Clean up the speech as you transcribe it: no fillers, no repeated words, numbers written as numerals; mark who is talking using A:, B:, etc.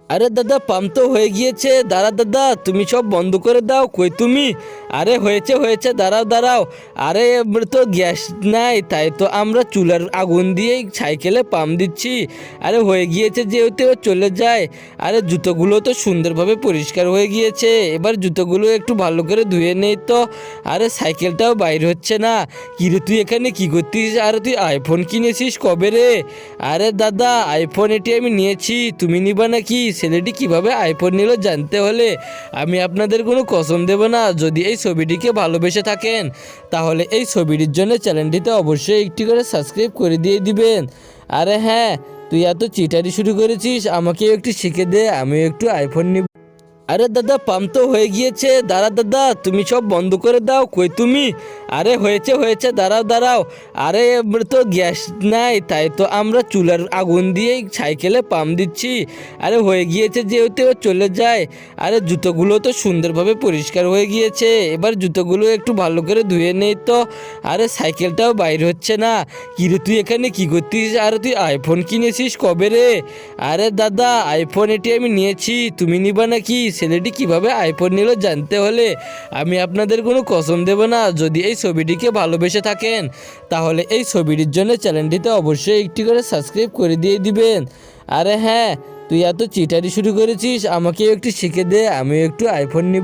A: আরে দাদা, পাম্প তো হয়ে গিয়েছে। দাঁড়া দাদা, তুমি সব বন্ধ করে দাও। কই তুমি? আরে হয়েছে হয়েছে, দাঁড়াও দাঁড়াও। আরে এবার তো গ্যাস নাই, তাই তো আমরা চুলার আগুন দিয়েই সাইকেলে পাম্প দিচ্ছি। আরে হয়ে গিয়েছে যেহেতু এবার চলে যায়। আরে জুতোগুলো তো সুন্দরভাবে পরিষ্কার হয়ে গিয়েছে, এবার জুতোগুলো একটু ভালো করে ধুয়ে নেই তো। আরে সাইকেলটাও বাইর হচ্ছে না। কিরে তুই এখানে কি করতিস? আরে তুই আইফোন কিনেছিস কবে রে? আরে দাদা, আইফোন এটি আমি নিয়েছি, তুমি নিবা নাকি? ছেলেটি কিভাবে আইফোন নিল জানতে হলে আমি আপনাদের কোনো কসম দেব না। যদি এই ছবিটিকে ভালোবেসে থাকেন তাহলে এই ছবিটির জন্য চ্যানেলটিতে অবশ্যই একটি করে সাবস্ক্রাইব করে দিয়ে দিবেন। আরে হ্যাঁ, তুই এত চিটারি শুরু করেছিস, আমাকেও একটু শিখে দে, আমিও একটু আইফোন নিব। আরে দাদা, পাম্প তো হয়ে গিয়েছে। দাঁড়া দাদা, তুমি সব বন্ধ করে দাও। কই তুমি? আরে হয়েছে হয়েছে, দাঁড়াও দাঁড়াও। আরে এবার তো গ্যাস নাই, তাই তো আমরা চুলার আগুন দিয়েই সাইকেলে পাম্প দিচ্ছি। আরে হয়ে গিয়েছে যেহেতু এবার চলে যায়। আরে জুতোগুলো তো সুন্দরভাবে পরিষ্কার হয়ে গিয়েছে, এবার জুতোগুলো একটু ভালো করে ধুয়ে নেই তো। আরে সাইকেলটাও বাইর হচ্ছে না। কিরে তুই এখানে কি করতিস? আরে তুই আইফোন কিনেছিস কবে রে? আরে দাদা, আইফোন এটি আমি নিয়েছি, তুমি নিবা নাকি? ছেলেটি কিভাবে আইফোন নিল জানতে হলে আমি আপনাদের কোনো কসম দেব না। যদি এই ছবিটিকে ভালোবেসে থাকেন তাহলে এই ছবিটির জন্য চ্যানেলটিতে অবশ্যই একটি করে সাবস্ক্রাইব করে দিয়ে দিবেন। আরে হ্যাঁ, তুই এত চিটারি শুরু করেছিস, আমাকেও একটু শিখে দে, আমিও একটু আইফোন নিব।